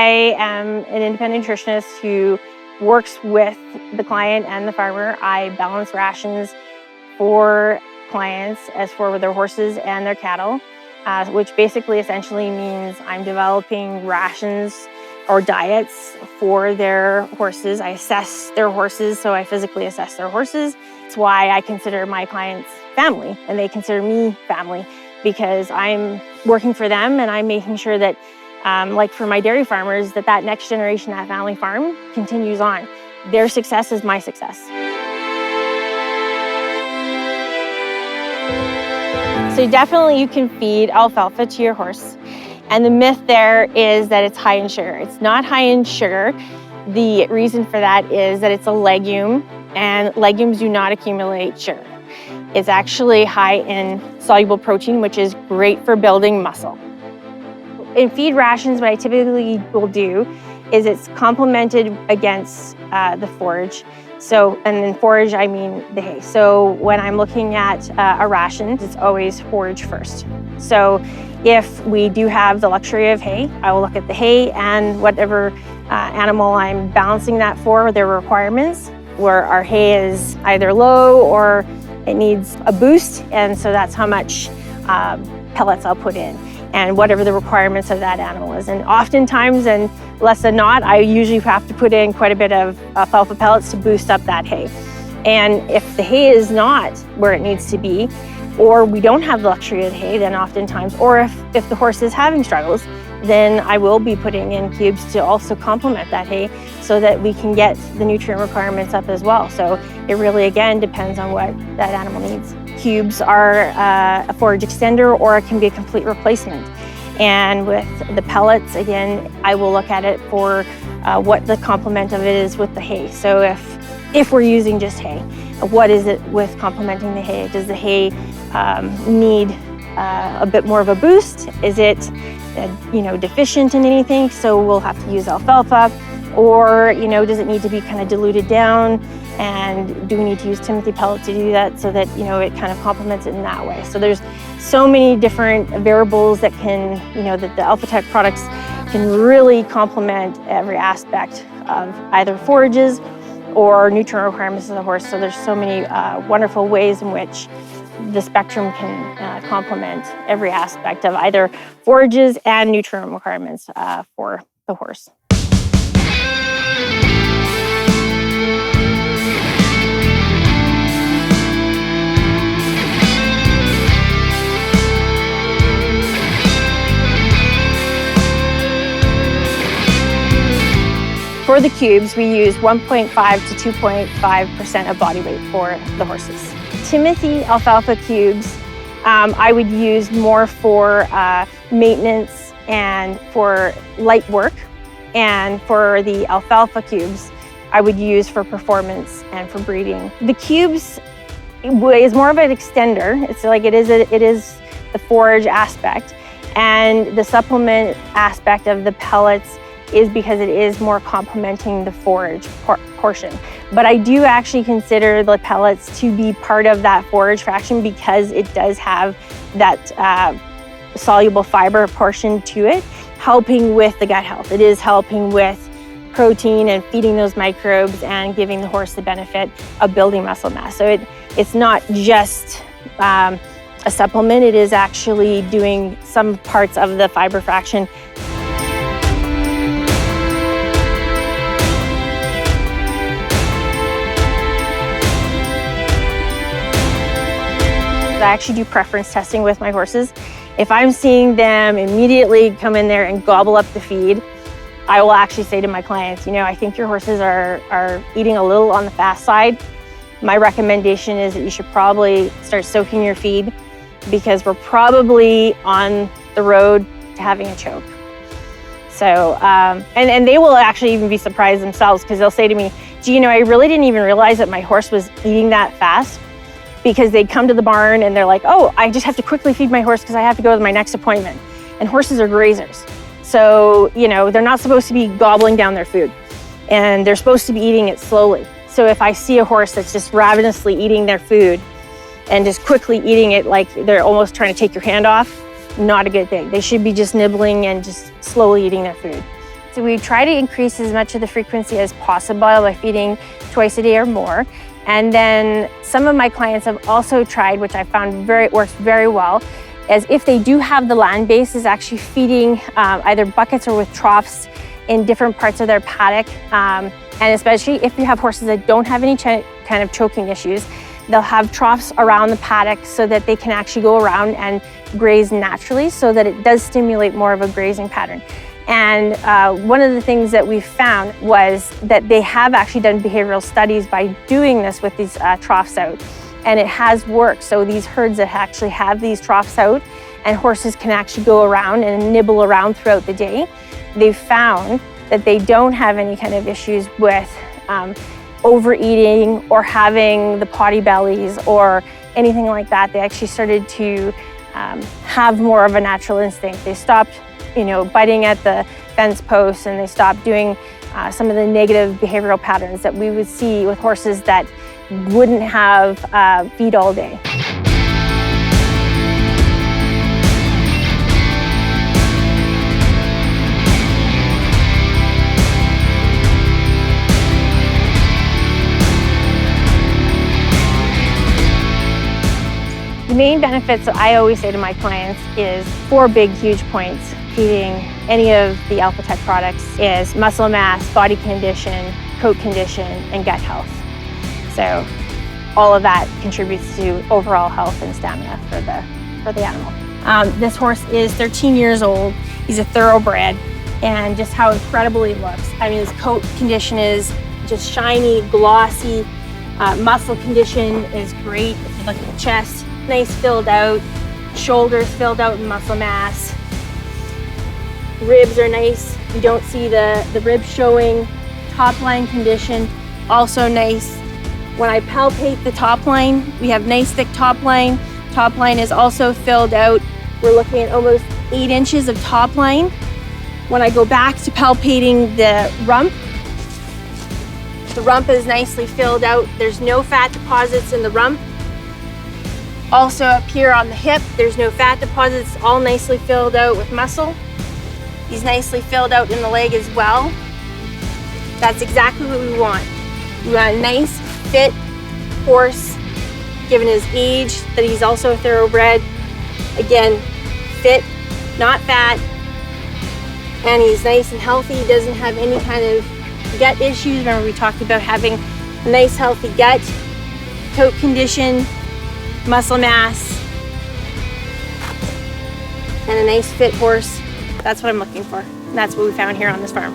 I am an independent nutritionist who works with the client and the farmer. I balance rations for clients as for their horses and their cattle, which basically essentially means I'm developing rations or diets for their horses. I assess their horses, so I physically assess their horses. It's why I consider my clients family and they consider me family, because I'm working for them and I'm making sure that, like for my dairy farmers, that next generation, that family farm continues on. Their success is my success. So definitely you can feed alfalfa to your horse. And the myth there is that it's high in sugar. It's not high in sugar. The reason for that is that it's a legume, and legumes do not accumulate sugar. It's actually high in soluble protein, which is great for building muscle. In feed rations, what I typically will do is it's complemented against the forage. So, and in forage, I mean the hay. So when I'm looking at a ration, it's always forage first. So if we do have the luxury of hay, I will look at the hay and whatever animal I'm balancing that for, their requirements, where our hay is either low or it needs a boost. And so that's how much pellets I'll put in, and whatever the requirements of that animal is. And oftentimes, and less than not, I usually have to put in quite a bit of alfalfa pellets to boost up that hay. And if the hay is not where it needs to be, or we don't have the luxury of the hay, then oftentimes, or if the horse is having struggles, then I will be putting in cubes to also complement that hay so that we can get the nutrient requirements up as well. So it really, again, depends on what that animal needs. Cubes are a forage extender, or it can be a complete replacement. And with the pellets, again, I will look at it for what the complement of it is with the hay. So if we're using just hay, what is it with complementing the hay? Does the hay need a bit more of a boost? Is it deficient in anything? So we'll have to use alfalfa. Or does it need to be kind of diluted down? And do we need to use Timothy pellet to do that so that it kind of complements it in that way? So there's so many different variables that can, that the Alfa Tec products can really complement every aspect of either forages or nutrient requirements of the horse. So there's so many wonderful ways in which the spectrum can complement every aspect of either forages and nutrient requirements for the horse. For the cubes, we use 1.5 to 2.5% of body weight for the horses. Timothy alfalfa cubes, I would use more for maintenance and for light work. And for the alfalfa cubes, I would use for performance and for breeding. The cubes is more of an extender. It's like it is the forage aspect, and the supplement aspect of the pellets is because it is more complementing the forage portion. But I do actually consider the pellets to be part of that forage fraction because it does have that soluble fiber portion to it, helping with the gut health. It is helping with protein and feeding those microbes and giving the horse the benefit of building muscle mass. So it's not just a supplement, it is actually doing some parts of the fiber fraction. I actually do preference testing with my horses. If I'm seeing them immediately come in there and gobble up the feed, I will actually say to my clients, I think your horses are eating a little on the fast side. My recommendation is that you should probably start soaking your feed, because we're probably on the road to having a choke. So, and they will actually even be surprised themselves, because they'll say to me, gee, I really didn't even realize that my horse was eating that fast. Because they come to the barn and they're like, oh, I just have to quickly feed my horse because I have to go to my next appointment. And horses are grazers. So, they're not supposed to be gobbling down their food, and they're supposed to be eating it slowly. So if I see a horse that's just ravenously eating their food and just quickly eating it like they're almost trying to take your hand off, not a good thing. They should be just nibbling and just slowly eating their food. So we try to increase as much of the frequency as possible by feeding twice a day or more. And then some of my clients have also tried, which I found works very well, is if they do have the land base, is actually feeding either buckets or with troughs in different parts of their paddock. And especially if you have horses that don't have any kind of choking issues, they'll have troughs around the paddock so that they can actually go around and graze naturally, so that it does stimulate more of a grazing pattern. And one of the things that we found was that they have actually done behavioral studies by doing this with these troughs out, and it has worked. So these herds that actually have these troughs out and horses can actually go around and nibble around throughout the day, they've found that they don't have any kind of issues with overeating or having the potty bellies or anything like that. They actually started to have more of a natural instinct. They stopped biting at the fence posts, and they stopped doing some of the negative behavioral patterns that we would see with horses that wouldn't have feed all day. The main benefits that I always say to my clients is 4 big, huge points feeding any of the Alfa Tec products is muscle mass, body condition, coat condition, and gut health. So all of that contributes to overall health and stamina for the animal. This horse is 13 years old. He's a thoroughbred, and just how incredible he looks. I mean, his coat condition is just shiny, glossy. Muscle condition is great. If you look at the chest, nice filled out, shoulders filled out in muscle mass. Ribs are nice. You don't see the ribs showing. Top line condition, also nice. When I palpate the top line, we have nice thick top line. Top line is also filled out. We're looking at almost 8 inches of top line. When I go back to palpating the rump is nicely filled out. There's no fat deposits in the rump. Also up here on the hip, there's no fat deposits, all nicely filled out with muscle. He's nicely filled out in the leg as well. That's exactly what we want. We want a nice, fit horse, given his age, that he's also a thoroughbred. Again, fit, not fat, and he's nice and healthy. He doesn't have any kind of gut issues. Remember, we talked about having a nice, healthy gut, coat condition, muscle mass, and a nice fit horse. That's what I'm looking for. And that's what we found here on this farm.